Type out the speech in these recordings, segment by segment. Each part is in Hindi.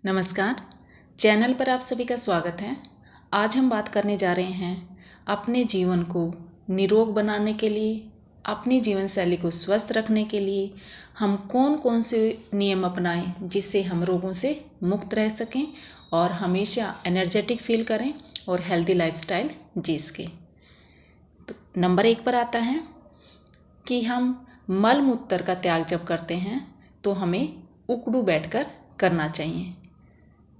नमस्कार। चैनल पर आप सभी का स्वागत है। आज हम बात करने जा रहे हैं अपने जीवन को निरोग बनाने के लिए, अपनी जीवन शैली को स्वस्थ रखने के लिए हम कौन कौन से नियम अपनाएं जिससे हम रोगों से मुक्त रह सकें और हमेशा एनर्जेटिक फील करें और हेल्दी लाइफस्टाइल जी सकें। तो नंबर 1 पर आता है कि हम मल मूत्र का त्याग जब करते हैं तो हमें उकड़ू बैठकर करना चाहिए।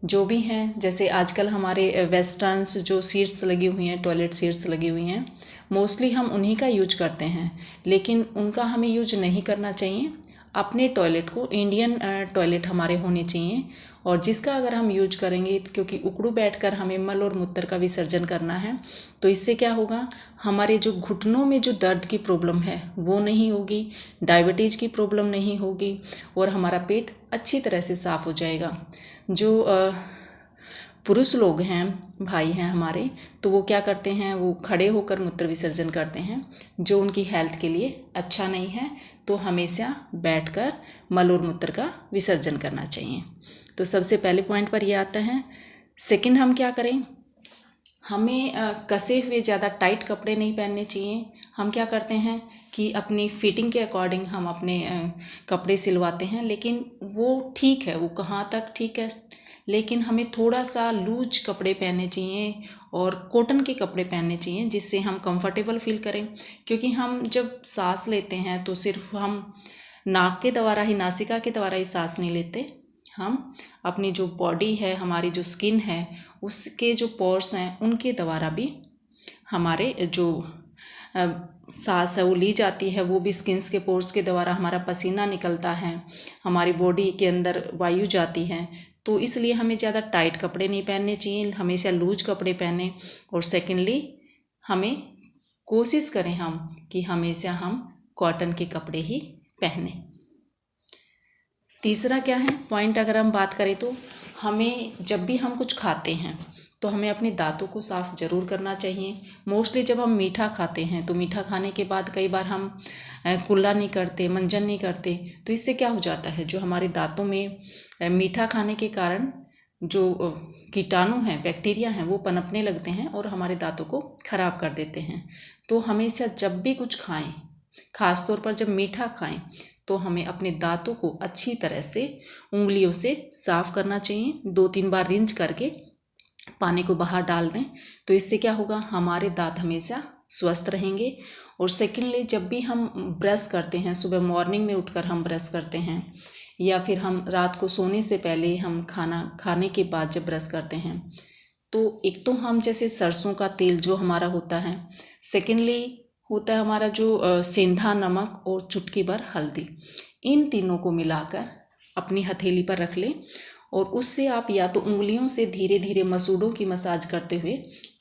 जो भी हैं, जैसे आजकल हमारे वेस्टर्न्स जो सीट्स लगी हुई हैं, टॉयलेट सीट्स लगी हुई हैं, मोस्टली हम उन्हीं का यूज करते हैं, लेकिन उनका हमें यूज नहीं करना चाहिए। अपने टॉयलेट को इंडियन टॉयलेट हमारे होने चाहिए और जिसका अगर हम यूज करेंगे, क्योंकि उकड़ू बैठकर हमें मल और मूत्र का विसर्जन करना है, तो इससे क्या होगा, हमारे जो घुटनों में जो दर्द की प्रॉब्लम है वो नहीं होगी, डायबिटीज़ की प्रॉब्लम नहीं होगी और हमारा पेट अच्छी तरह से साफ़ हो जाएगा। जो पुरुष लोग हैं, भाई हैं हमारे, तो वो क्या करते हैं, वो खड़े होकर मूत्र विसर्जन करते हैं, जो उनकी हेल्थ के लिए अच्छा नहीं है। तो हमेशा बैठकर मल और मूत्र का विसर्जन करना चाहिए। तो सबसे पहले पॉइंट पर ये आता है। सेकंड, हम क्या करें, हमें कसे हुए ज़्यादा टाइट कपड़े नहीं पहनने चाहिए। हम क्या करते हैं कि अपनी फिटिंग के अकॉर्डिंग हम अपने कपड़े सिलवाते हैं, लेकिन वो ठीक है, वो कहाँ तक ठीक है, लेकिन हमें थोड़ा सा लूज कपड़े पहनने चाहिए और कॉटन के कपड़े पहनने चाहिए जिससे हम कंफर्टेबल फील करें। क्योंकि हम जब सांस लेते हैं तो सिर्फ हम नाक के द्वारा ही, नासिका के द्वारा ही सांस नहीं लेते, हम अपनी जो बॉडी है, हमारी जो स्किन है, उसके जो पोर्स हैं उनके द्वारा भी हमारे जो सांस है वो ली जाती है। वो भी स्किन्स के पोर्स के द्वारा हमारा पसीना निकलता है, हमारी बॉडी के अंदर वायु जाती है। तो इसलिए हमें ज़्यादा टाइट कपड़े नहीं पहनने चाहिए, हमेशा लूज कपड़े पहने। और सेकेंडली, हमें कोशिश करें हम कि हमेशा हम कॉटन के कपड़े ही पहने। तीसरा क्या है पॉइंट, अगर हम बात करें तो हमें जब भी हम कुछ खाते हैं तो हमें अपने दांतों को साफ़ ज़रूर करना चाहिए। मोस्टली जब हम मीठा खाते हैं तो मीठा खाने के बाद कई बार हम कुल्ला नहीं करते, मंजन नहीं करते, तो इससे क्या हो जाता है, जो हमारे दांतों में मीठा खाने के कारण जो कीटाणु हैं, बैक्टीरिया हैं, वो पनपने लगते हैं और हमारे दांतों को ख़राब कर देते हैं। तो हमेशा जब भी कुछ खाएं, ख़ास तौर पर जब मीठा खाएं, तो हमें अपने दांतों को अच्छी तरह से उंगलियों से साफ़ करना चाहिए। 2-3 बार रिंच करके पानी को बाहर डाल दें, तो इससे क्या होगा, हमारे दांत हमेशा स्वस्थ रहेंगे। और सेकेंडली, जब भी हम ब्रश करते हैं, सुबह मॉर्निंग में उठकर हम ब्रश करते हैं, या फिर हम रात को सोने से पहले हम खाना खाने के बाद जब ब्रश करते हैं, तो एक तो हम जैसे सरसों का तेल जो हमारा होता है, सेकेंडली होता है हमारा जो सेंधा नमक और चुटकी भर हल्दी, इन तीनों को मिलाकर अपनी हथेली पर रख लें और उससे आप या तो उंगलियों से धीरे धीरे मसूड़ों की मसाज करते हुए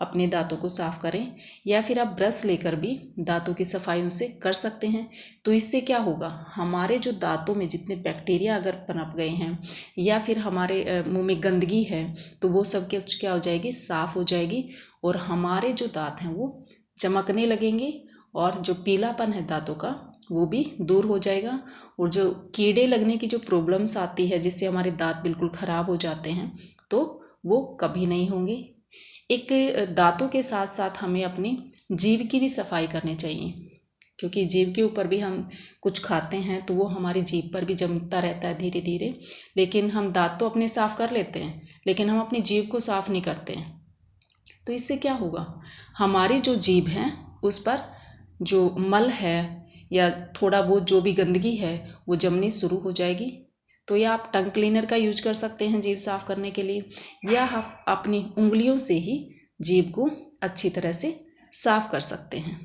अपने दांतों को साफ़ करें, या फिर आप ब्रश लेकर भी दांतों की सफाई उनसे कर सकते हैं। तो इससे क्या होगा, हमारे जो दांतों में जितने बैक्टीरिया अगर पनप गए हैं या फिर हमारे मुंह में गंदगी है, तो वो सब क्या हो जाएगी, साफ़ हो जाएगी और हमारे जो दांत हैं वो चमकने लगेंगे और जो पीलापन है दांतों का वो भी दूर हो जाएगा। और जो कीड़े लगने की जो प्रॉब्लम्स आती है, जिससे हमारे दांत बिल्कुल ख़राब हो जाते हैं, तो वो कभी नहीं होंगे। एक दांतों के साथ साथ हमें अपनी जीभ की भी सफाई करनी चाहिए, क्योंकि जीभ के ऊपर भी हम कुछ खाते हैं तो वो हमारी जीभ पर भी जमता रहता है धीरे धीरे। लेकिन हम दांत तो अपने साफ़ कर लेते हैं, लेकिन हम अपनी जीभ को साफ़ नहीं करते हैं। तो इससे क्या होगा, हमारी जो जीभ है उस पर जो मल है या थोड़ा बहुत जो भी गंदगी है वो जमनी शुरू हो जाएगी। तो या आप टंग क्लीनर का यूज कर सकते हैं जीभ साफ़ करने के लिए, या आप अपनी उंगलियों से ही जीभ को अच्छी तरह से साफ़ कर सकते हैं।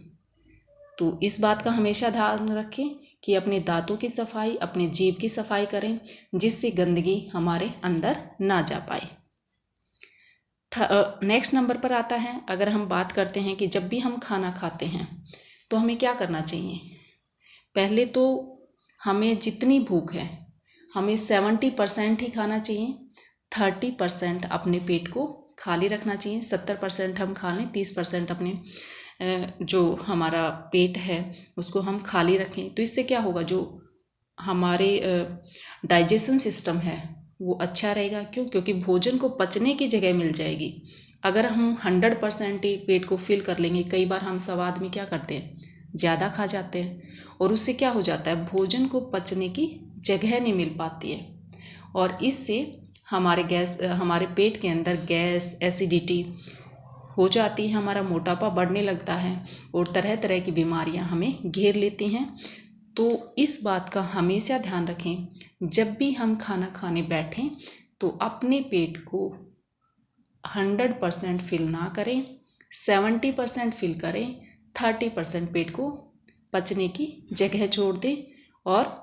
तो इस बात का हमेशा ध्यान रखें कि अपने दांतों की सफाई, अपने जीभ की सफाई करें, जिससे गंदगी हमारे अंदर ना जा पाए। नेक्स्ट नंबर पर आता है, अगर हम बात करते हैं कि जब भी हम खाना खाते हैं तो हमें क्या करना चाहिए। पहले तो हमें जितनी भूख है हमें 70% ही खाना चाहिए, 30% अपने पेट को खाली रखना चाहिए। 70% हम खा लें, 30% अपने जो हमारा पेट है उसको हम खाली रखें। तो इससे क्या होगा, जो हमारे डाइजेशन सिस्टम है वो अच्छा रहेगा। क्यों? क्योंकि भोजन को पचने की जगह मिल जाएगी। अगर हम 100% ही पेट को फिल कर लेंगे, कई बार हम सब आदमी क्या करते हैं, ज़्यादा खा जाते हैं और उससे क्या हो जाता है, भोजन को पचने की जगह नहीं मिल पाती है और इससे हमारे पेट के अंदर गैस, एसिडिटी हो जाती है, हमारा मोटापा बढ़ने लगता है और तरह तरह की बीमारियां हमें घेर लेती हैं। तो इस बात का हमेशा ध्यान रखें, जब भी हम खाना खाने बैठें तो अपने पेट को 100% फिल ना करें, 70% फिल करें, 30% पेट को पचने की जगह छोड़ दें और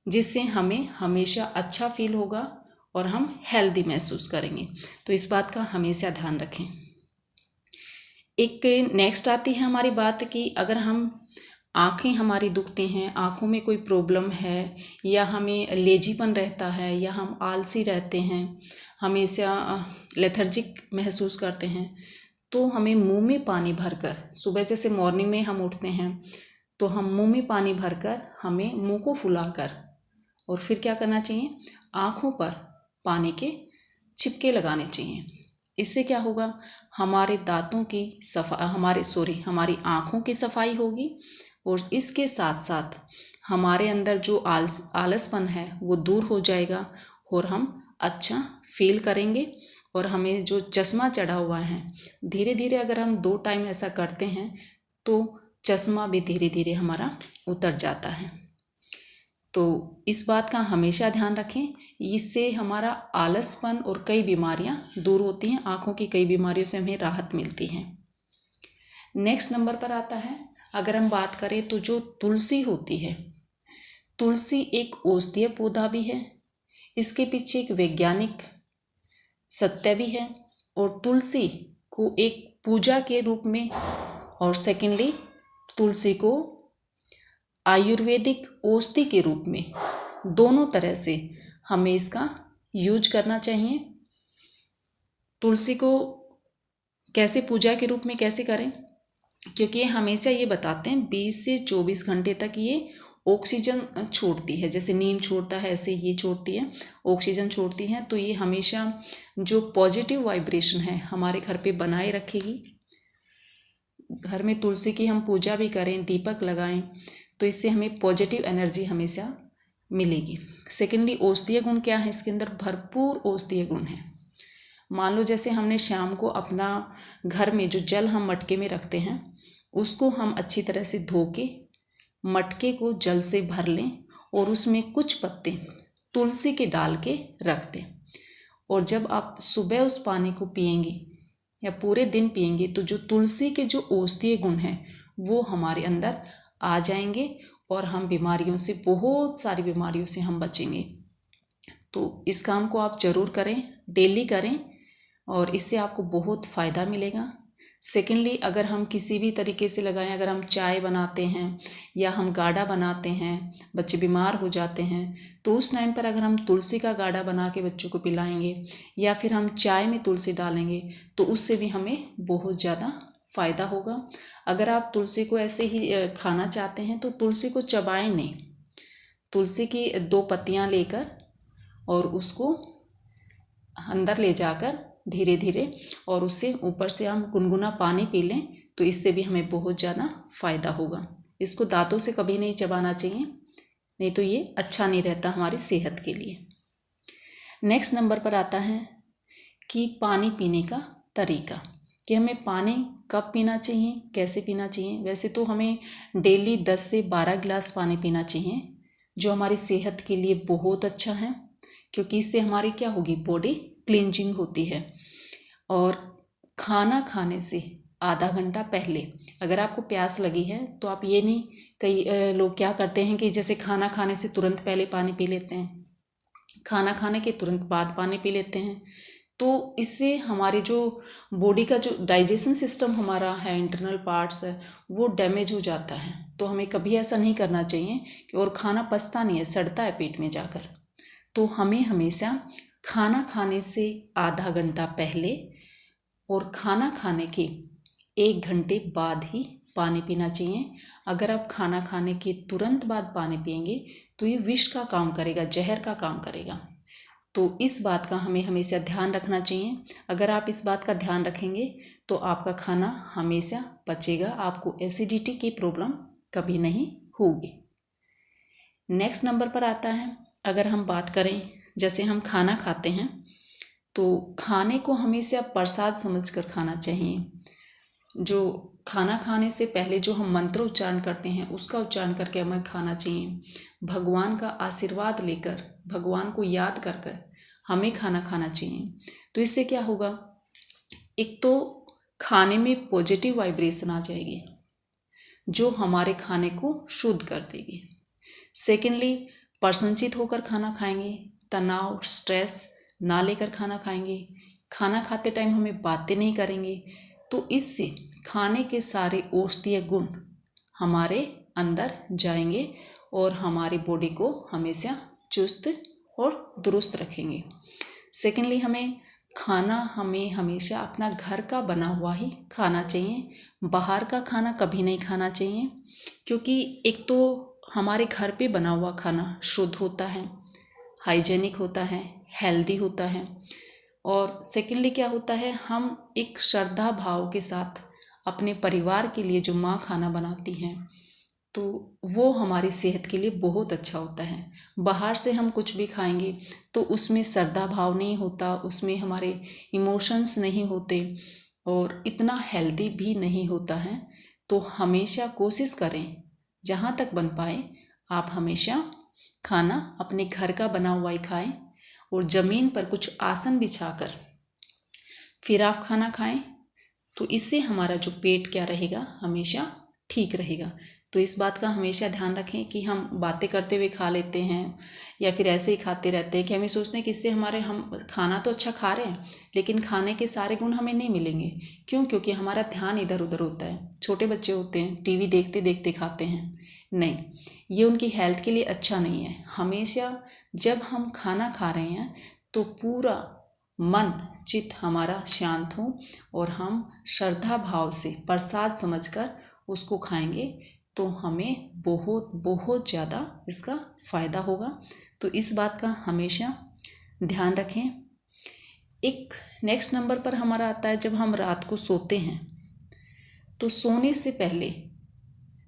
जिससे हमें हमेशा अच्छा फील होगा और हम हेल्दी महसूस करेंगे। तो इस बात का हमेशा ध्यान रखें। एक नेक्स्ट आती है हमारी बात कि अगर हम आँखें हमारी दुखती हैं, आँखों में कोई प्रॉब्लम है या हमें लेजीपन रहता है या हम आलसी रहते हैं, हमेशा लेथर्जिक महसूस करते हैं, तो हमें मुंह में पानी भरकर, सुबह जैसे मॉर्निंग में हम उठते हैं तो हम मुंह में पानी भरकर हमें मुंह को फुलाकर और फिर क्या करना चाहिए, आँखों पर पानी के छिपके लगाने चाहिए। इससे क्या होगा, हमारे दांतों की हमारी आँखों की सफाई होगी और इसके साथ साथ हमारे अंदर जो आलसपन है वो दूर हो जाएगा और हम अच्छा फील करेंगे। और हमें जो चश्मा चढ़ा हुआ है, धीरे धीरे अगर हम 2 टाइम ऐसा करते हैं तो चश्मा भी धीरे धीरे हमारा उतर जाता है। तो इस बात का हमेशा ध्यान रखें, इससे हमारा आलसपन और कई बीमारियां दूर होती हैं, आँखों की कई बीमारियों से हमें राहत मिलती है। नेक्स्ट नंबर पर आता है, अगर हम बात करें तो जो तुलसी होती है, तुलसी एक औषधीय पौधा भी है, इसके पीछे एक वैज्ञानिक सत्य भी है और तुलसी को एक पूजा के रूप में और सेकेंडली तुलसी को आयुर्वेदिक औषधि के रूप में, दोनों तरह से हमें इसका यूज करना चाहिए। तुलसी को कैसे पूजा के रूप में कैसे करें, क्योंकि ये हमेशा ये बताते हैं 20 से 24 घंटे तक ये ऑक्सीजन छोड़ती है, जैसे नीम छोड़ता है ऐसे ये छोड़ती है, ऑक्सीजन छोड़ती है। तो ये हमेशा जो पॉजिटिव वाइब्रेशन है हमारे घर पे बनाए रखेगी। घर में तुलसी की हम पूजा भी करें, दीपक लगाएं, तो इससे हमें पॉजिटिव एनर्जी हमेशा मिलेगी। सेकेंडली औषधीय गुण क्या है, इसके अंदर भरपूर औषधीय गुण है। मान लो जैसे हमने शाम को अपना घर में जो जल हम मटके में रखते हैं उसको हम अच्छी तरह से धो के मटके को जल से भर लें और उसमें कुछ पत्ते तुलसी के डाल के रख दें और जब आप सुबह उस पानी को पिएंगे या पूरे दिन पिएंगे तो जो तुलसी के जो औषधीय गुण हैं वो हमारे अंदर आ जाएंगे और हम बीमारियों से, बहुत सारी बीमारियों से हम बचेंगे। तो इस काम को आप ज़रूर करें, डेली करें और इससे आपको बहुत फ़ायदा मिलेगा। सेकेंडली अगर हम किसी भी तरीके से लगाएं, अगर हम चाय बनाते हैं या हम गाढ़ा बनाते हैं, बच्चे बीमार हो जाते हैं, तो उस टाइम पर अगर हम तुलसी का गाढ़ा बना के बच्चों को पिलाएंगे या फिर हम चाय में तुलसी डालेंगे तो उससे भी हमें बहुत ज़्यादा फ़ायदा होगा। अगर आप तुलसी को ऐसे ही खाना चाहते हैं तो तुलसी को चबाएं नहीं, तुलसी की 2 पत्तियां लेकर और उसको अंदर ले जाकर धीरे धीरे और उससे ऊपर से हम गुनगुना पानी पी लें तो इससे भी हमें बहुत ज़्यादा फ़ायदा होगा। इसको दांतों से कभी नहीं चबाना चाहिए, नहीं तो ये अच्छा नहीं रहता हमारी सेहत के लिए। नेक्स्ट नंबर पर आता है कि पानी पीने का तरीका, कि हमें पानी कब पीना चाहिए, कैसे पीना चाहिए। वैसे तो हमें डेली 10 से 12 गिलास पानी पीना चाहिए, जो हमारी सेहत के लिए बहुत अच्छा है, क्योंकि इससे हमारी क्या होगी, बॉडी क्लींजिंग होती है। और खाना खाने से आधा घंटा पहले अगर आपको प्यास लगी है तो आप ये नहीं, कई लोग क्या करते हैं कि जैसे खाना खाने से तुरंत पहले पानी पी लेते हैं, खाना खाने के तुरंत बाद पानी पी लेते हैं, तो इससे हमारी जो बॉडी का जो डाइजेशन सिस्टम हमारा है, इंटरनल पार्ट्स है, वो डैमेज हो जाता है। तो हमें कभी ऐसा नहीं करना चाहिए कि, और खाना पचता नहीं है, सड़ता है पेट में जाकर। तो हमें हमेशा खाना खाने से आधा घंटा पहले और खाना खाने के 1 घंटे बाद ही पानी पीना चाहिए। अगर आप खाना खाने के तुरंत बाद पानी पिएंगे तो ये विष का काम करेगा, जहर का काम करेगा। तो इस बात का हमें हमेशा ध्यान रखना चाहिए। अगर आप इस बात का ध्यान रखेंगे तो आपका खाना हमेशा पचेगा, आपको एसिडिटी की प्रॉब्लम कभी नहीं होगी। नेक्स्ट नंबर पर आता है, अगर हम बात करें जैसे हम खाना खाते हैं तो खाने को हमेशा प्रसाद समझकर खाना चाहिए। जो खाना खाने से पहले जो हम मंत्र उच्चारण करते हैं उसका उच्चारण करके हमें खाना चाहिए। भगवान का आशीर्वाद लेकर, भगवान को याद कर कर हमें खाना खाना चाहिए। तो इससे क्या होगा, एक तो खाने में पॉजिटिव वाइब्रेशन आ जाएगी जो हमारे खाने को शुद्ध कर देगी। सेकेंडली, प्रसन्नचित होकर खाना खाएंगे, तनाव स्ट्रेस ना लेकर खाना खाएंगे, खाना खाते टाइम हमें बातें नहीं करेंगे। तो इससे खाने के सारे औषधीय गुण हमारे अंदर जाएंगे और हमारी बॉडी को हमेशा चुस्त और दुरुस्त रखेंगे। सेकेंडली, हमें हमेशा अपना घर का बना हुआ ही खाना चाहिए, बाहर का खाना कभी नहीं खाना चाहिए। क्योंकि एक तो हमारे घर पे बना हुआ खाना शुद्ध होता है, हाइजेनिक होता है, हेल्दी होता है। और सेकेंडली क्या होता है, हम एक श्रद्धा भाव के साथ अपने परिवार के लिए जो माँ खाना बनाती हैं तो वो हमारी सेहत के लिए बहुत अच्छा होता है। बाहर से हम कुछ भी खाएंगे तो उसमें श्रद्धा भाव नहीं होता, उसमें हमारे इमोशंस नहीं होते और इतना हेल्दी भी नहीं होता है। तो हमेशा कोशिश करें, जहाँ तक बन पाए आप हमेशा खाना अपने घर का बना हुआ ही खाएं और ज़मीन पर कुछ आसन बिछाकर फिर आप खाना खाएं। तो इससे हमारा जो पेट क्या रहेगा, हमेशा ठीक रहेगा। तो इस बात का हमेशा ध्यान रखें कि हम बातें करते हुए खा लेते हैं या फिर ऐसे ही खाते रहते हैं कि हमें सोचते हैं कि इससे हम खाना तो अच्छा खा रहे हैं लेकिन खाने के सारे गुण हमें नहीं मिलेंगे। क्यों? क्योंकि हमारा ध्यान इधर उधर होता है। छोटे बच्चे होते हैं, टीवी देखते देखते खाते हैं, नहीं, ये उनकी हेल्थ के लिए अच्छा नहीं है। हमेशा जब हम खाना खा रहे हैं तो पूरा मन चित्त हमारा शांत हो और हम श्रद्धा भाव से प्रसाद समझकर उसको खाएंगे तो हमें बहुत बहुत ज़्यादा इसका फ़ायदा होगा। तो इस बात का हमेशा ध्यान रखें। एक नेक्स्ट नंबर पर हमारा आता है, जब हम रात को सोते हैं तो सोने से पहले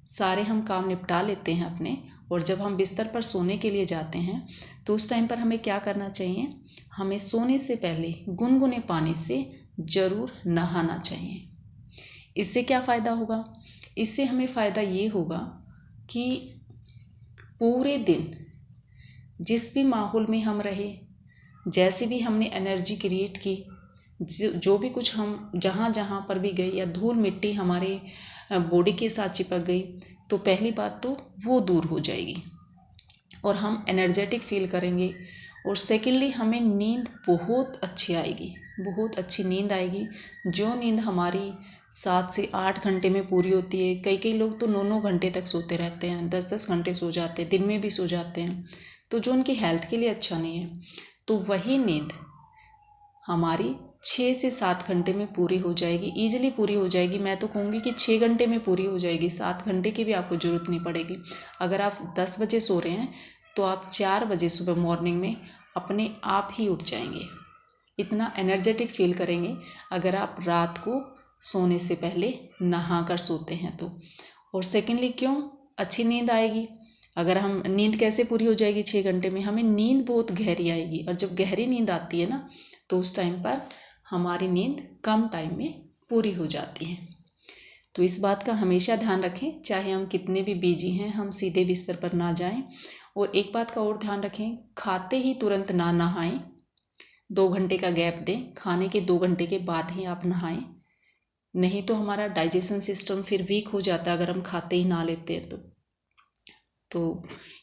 सारे हम काम निपटा लेते हैं अपने, और जब हम बिस्तर पर सोने के लिए जाते हैं तो उस टाइम पर हमें क्या करना चाहिए, हमें सोने से पहले गुनगुने पानी से ज़रूर नहाना चाहिए। इससे क्या फ़ायदा होगा? इससे हमें फ़ायदा ये होगा कि पूरे दिन जिस भी माहौल में हम रहे, जैसे भी हमने एनर्जी क्रिएट की, जो भी कुछ हम जहाँ जहाँ पर भी गए या धूल मिट्टी हमारे बॉडी के साथ चिपक गई तो पहली बात तो वो दूर हो जाएगी और हम एनर्जेटिक फील करेंगे। और सेकेंडली हमें नींद बहुत अच्छी आएगी, बहुत अच्छी नींद आएगी। जो नींद हमारी 7 से 8 घंटे में पूरी होती है, कई लोग तो 9 घंटे तक सोते रहते हैं, 10 घंटे सो जाते हैं, दिन में भी सो जाते हैं, तो जो उनकी हेल्थ के लिए अच्छा नहीं है। तो वही नींद हमारी 6 से 7 घंटे में पूरी हो जाएगी, ईजिली पूरी हो जाएगी। मैं तो कहूँगी कि 6 घंटे में पूरी हो जाएगी, 7 घंटे की भी आपको ज़रूरत नहीं पड़ेगी। अगर आप 10 बजे सो रहे हैं तो आप 4 बजे सुबह मॉर्निंग में अपने आप ही उठ जाएंगे, इतना एनर्जेटिक फील करेंगे अगर आप रात को सोने से पहले नहा कर सोते हैं तो। और सेकेंडली क्यों अच्छी नींद आएगी? अगर हम नींद कैसे पूरी हो जाएगी 6 घंटे में, हमें नींद बहुत गहरी आएगी, और जब गहरी नींद आती है ना तो उस टाइम पर हमारी नींद कम टाइम में पूरी हो जाती है। तो इस बात का हमेशा ध्यान रखें, चाहे हम कितने भी बिजी हैं, हम सीधे बिस्तर पर ना जाएं। और एक बात का और ध्यान रखें, खाते ही तुरंत ना नहाएं, 2 घंटे का गैप दें, खाने के 2 घंटे के बाद ही आप नहाएं, नहीं तो हमारा डाइजेशन सिस्टम फिर वीक हो जाता है अगर हम खाते ही ना लेते हैं तो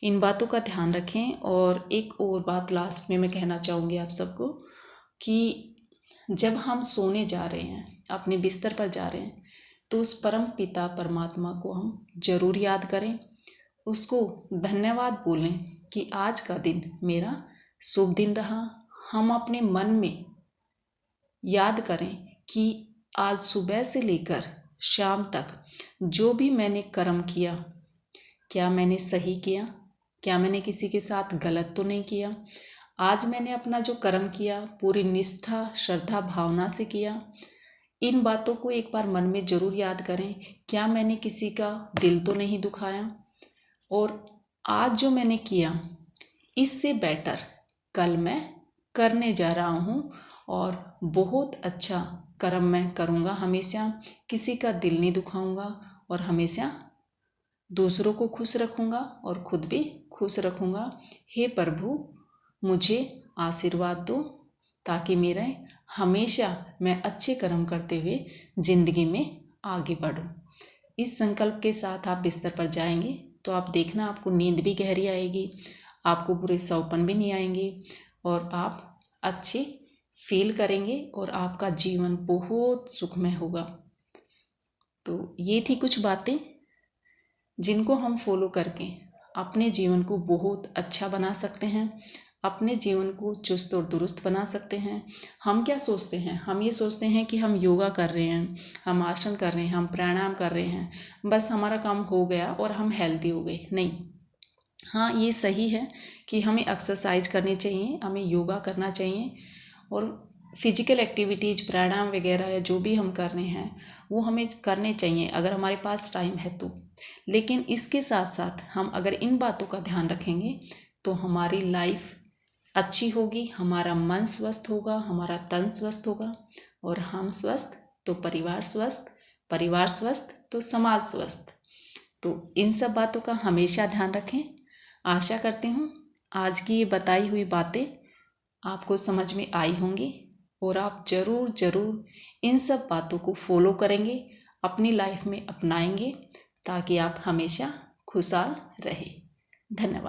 इन बातों का ध्यान रखें। और एक और बात लास्ट में मैं कहना चाहूँगी आप सबको कि जब हम सोने जा रहे हैं, अपने बिस्तर पर जा रहे हैं, तो उस परम पिता परमात्मा को हम जरूर याद करें, उसको धन्यवाद बोलें कि आज का दिन मेरा शुभ दिन रहा। हम अपने मन में याद करें कि आज सुबह से लेकर शाम तक जो भी मैंने कर्म किया, क्या मैंने सही किया, क्या मैंने किसी के साथ गलत तो नहीं किया। आज मैंने अपना जो कर्म किया पूरी निष्ठा श्रद्धा भावना से किया। इन बातों को एक बार मन में ज़रूर याद करें, क्या मैंने किसी का दिल तो नहीं दुखाया। और आज जो मैंने किया इससे बेटर कल मैं करने जा रहा हूँ और बहुत अच्छा कर्म मैं करूँगा। हमेशा किसी का दिल नहीं दुखाऊंगा और हमेशा दूसरों को खुश रखूँगा और खुद भी खुश रखूँगा। हे प्रभु, मुझे आशीर्वाद दो ताकि मेरा हमेशा मैं अच्छे कर्म करते हुए ज़िंदगी में आगे बढ़ूँ। इस संकल्प के साथ आप बिस्तर पर जाएंगे तो आप देखना आपको नींद भी गहरी आएगी, आपको बुरे सौपन भी नहीं आएंगे और आप अच्छे फील करेंगे और आपका जीवन बहुत सुखमय होगा। तो ये थी कुछ बातें जिनको हम फॉलो करके अपने जीवन को बहुत अच्छा बना सकते हैं, अपने जीवन को चुस्त और दुरुस्त बना सकते हैं। हम क्या सोचते हैं, हम ये सोचते हैं कि हम योगा कर रहे हैं, हम आसन कर रहे हैं, हम प्राणायाम कर रहे हैं, बस हमारा काम हो गया और हम हेल्दी हो गए। नहीं, हाँ ये सही है कि हमें एक्सरसाइज करनी चाहिए, हमें योगा करना चाहिए और फिजिकल एक्टिविटीज़ प्राणायाम वगैरह या जो भी हम कर रहे हैं वो हमें करने चाहिए अगर हमारे पास टाइम है तो। लेकिन इसके साथ साथ हम अगर इन बातों का ध्यान रखेंगे तो हमारी लाइफ अच्छी होगी, हमारा मन स्वस्थ होगा, हमारा तन स्वस्थ होगा और हम स्वस्थ तो परिवार स्वस्थ तो समाज स्वस्थ। तो इन सब बातों का हमेशा ध्यान रखें। आशा करती हूँ आज की ये बताई हुई बातें आपको समझ में आई होंगी और आप ज़रूर इन सब बातों को फॉलो करेंगे, अपनी लाइफ में अपनाएंगे ताकि आप हमेशा खुशहाल रहें। धन्यवाद।